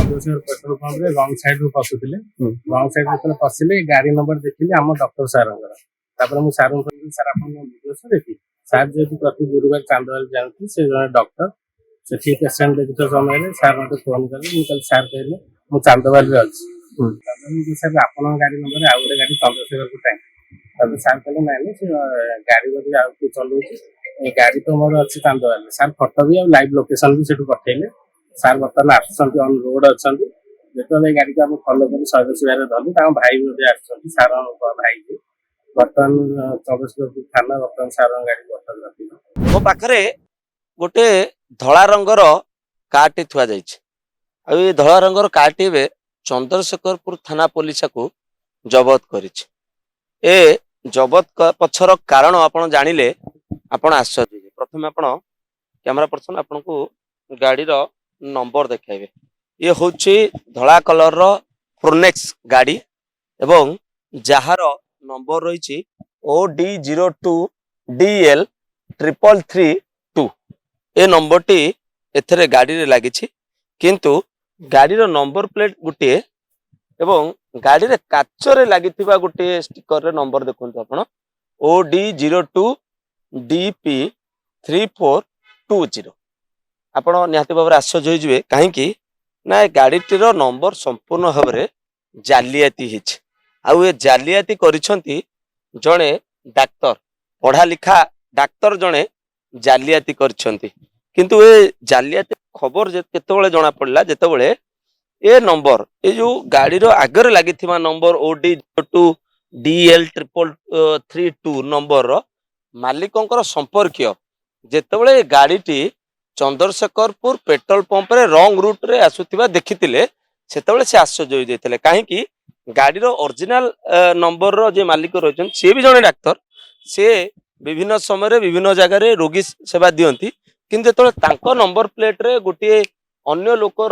Petrol pump रंग side रू पशुले रंग साइड जो पशिले गाड़ी नंबर देखिली आम डॉक्टर सार सार सार आप देखी सार जो प्रति गुरुवार चांदवाल जाती से जन डॉक्टर से पेसेंट देखुवा समय सार मत फोन कले सार कहले मुझे चांदवाल अच्छी सर आप गाड़ी नंबर आउ गए गाड़ी चंद्रशेखर को टाइम सार कहले ना गाड़ी बोली आउ चलाऊँ गाड़ी तो मोर अच्छी चांदवाल सार फटो भी लाइव लोकेशन भी से पठेले सार बर्तमान आसुँच ऑन रोड अच्छा जो गाड़ी को फॉलो कर सर्विस धरली भाई भी आसुँच सार भाई बर्तमान चंद्रशेखर थाना बर्तमान सार गाड़ी बर्तमान मो पाखरे गोटे धला रंगर कारटी थुआ जाइए धला रंगर कारटी ए चंद्रशेखरपुर थाना पुलिस को जबत करिछि। ए जबत पछर कारण आपण जानिले आपण आश्चर्य। प्रथम आपण कैमरा पर्सन आपण को गाड़ी रो नंबर देखाइबे। ये होछि धला कलर रो प्रोनेक्स गाड़ी एवं जहार नंबर रही OD02 DL 3332 ए नंबर टी एथरे गाड़ी रे लागिछि किंतु गाड़ी रो नंबर प्लेट गुटे एवं गाड़ी रे काचरे लागिथिबा गुटे स्टिकर रे नंबर देखंतु आपण OD02 DP 3420 आपण निहाती भाव आश्चर्य होइजिबे काहेकि ना गाड़ीटीर नंबर संपूर्ण भाव में जालियाती हिच आउ ए जालियाती करिसंती जणे डाक्तर पढ़ा लिखा डाक्तर जणे जालियाती करिसंती किंतु ए जालियाती खबर केतेबेले जना पड़ला जेतेबेले ए नंबर ए जो गाड़ी रो आगर लागिथिबा नंबर OD02 DL 3332 नंबर रो मालिकंकर संपर्कीय जेतेबेले गाड़ीटी चंद्रशेखरपुर पेट्रोल पंप रे रंग रूट रे आसुथिबा देखिथिले सेतेबेले से आश्चर्य होई जैथिले काहेकि गाड़ी रो ओरिजिनल नंबर रो जे मालिक रहछन से भी जने डाक्टर से विभिन्न समय रे विभिन्न जगह रे रोगी सेवा दियंती किंतु जेतेबेले तांको नंबर प्लेट रे गोटे अन्य लोकर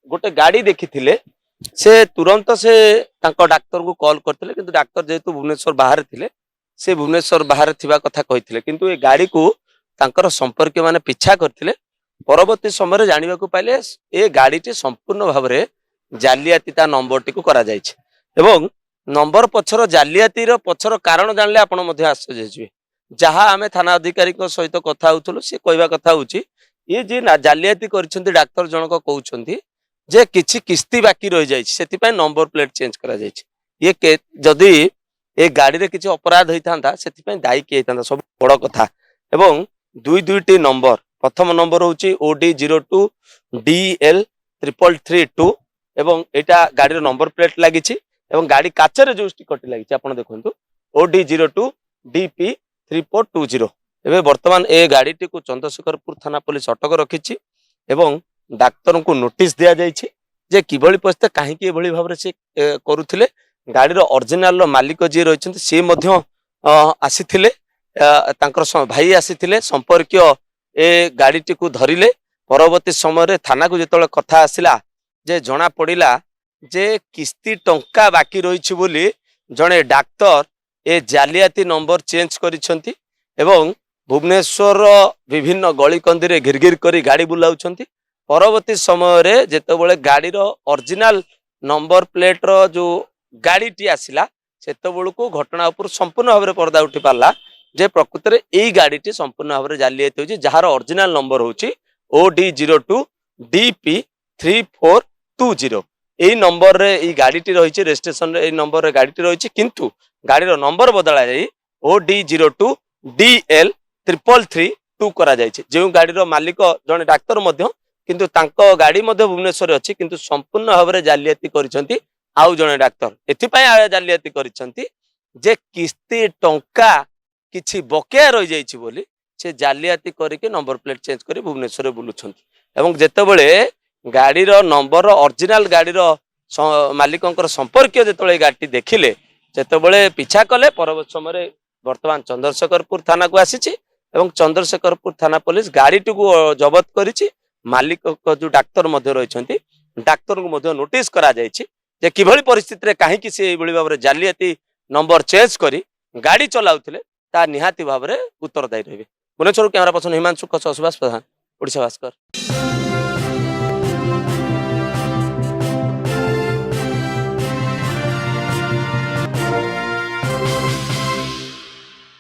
गोटे गाड़ी देखिथिले से तुरंत से तांको डाक्टर को कॉल करथिले किंतु डाक्टर जेतु भुवनेश्वर बाहर थिले से भुवनेश्वर बाहर थिबा कथा कहिथिले किंतु ए गाड़ी को तांकर संपर्क माने पीछा करथिले परवर्ती समय जानिबा को पाइले ए गाड़ीटी संपूर्ण भाव में जालियाती ता नंबर टी को करा जायछि एवं नंबर पछर जालियाती रो पछर कारण जानले आपण मध्ये आश्चर्य होइजिबे। जहा आमे थाना अधिकारी को सहित कथा होउथलो से कहबा कथा होउछि ये जे जालियाती करछन्ती डाक्तर जनक कहउछन्ती जे किछि किस्ती बाकी रहि जायछि सेति पय नंबर प्लेट चेंज करा जायछि ये जदी ए गाड़ी रे किछि अपराध होइथांता सेति पय दायी के होइथांता सब बड़ कथा एवं दुईटी नंबर प्रथम नंबर होची OD02 DL 3332 एवं एटा गाड़ी नंबर प्लेट लागिछि एवं गाड़ी काचरे जो स्टिकर लागिछि आपण देखंतु OD02 DP 3420 एबे वर्तमान ए गाड़ी टी को चंद्रशेखरपुर थाना पुलिस अटक रखिछि एवं डाक्टर को नोटिस दिया जाइछि जे किबळी पस्ते काहे कि एभଳି भाबरे से करूथिले गाड़ी रो ओरिजिनल रो मालिक जे रहिछन्ति से मध्य आसीथिले तांकर भाई आसीथिले संपर्कीय ए गाड़ीटी को धरिले परवर्ती समय रे थाना को जेतले कथा आसिला जे जना पड़िला जे किस्ती टंका बाकी रहिछि बोली जणे डाक्तर ए जालियाती नंबर चेंज करिसंती एवं भुवनेश्वर विभिन्न गली कंदी रे घिरघिर करी गाड़ी बुलाउछंती परवर्ती समय रे जेतेबेले गाड़ी रो ओरिजिनल नंबर प्लेट रो जो गाड़ीटी आसिला सेतेबेलको घटना ऊपर संपूर्ण भाव में पर्दा उठी पारला जे प्रकृत में यही गाड़ी संपूर्ण भाव में जालियाती होची जार ओरिजिनल नंबर होची OD02 DP 3420 यही नंबर रे ई गाड़ी रही रजिस्ट्रेशन रे नंबर रे गाड़ी रही किंतु गाड़ी रो नंबर बदला जाई OD02 DL 3332 करा जायछि जे गाड़ी रो मालिक जने डाक्तर मध्य किंतु तांको गाड़ी मध्य भुवनेश्वर अछि किंतु संपूर्ण भाव में जालियाती करिसंती आउ जने डाक्तर एथि पय जालियाती करिसंती जे किस्ती टंका किछि बकेया रही जाइछि बोली से जालियाती करके नंबर प्लेट चेंज करी भुवनेश्वर बुलुछंती एवं जेतेबेले गाड़ी रो नंबर ओरिजिनल गाड़ी रो मालिकंकर संपर्कीय जेतेबेले गाड़ी देखिले जेतेबेले पीछा कले परवर्ती समय वर्तमान चंद्रशेखरपुर थाना को आसीछि एवं चंद्रशेखरपुर थाना पुलिस गाड़ी को जबत करिछि मालिक जो डाक्तर मध्य रहिसंती डाक्तर को मध्य नोटिस करा जायछि जे किभଳି परिस्थिति रे काहे कि से एभଳି भाबरे जालियाती नंबर चेंज करी गाड़ी चलाउथिले ता निहाती भाव में उत्तरदायी रहे। भुवनेश्वर कैमरा पर्सन हिमांशु सुभाष प्रधान, ओडिशा भास्कर।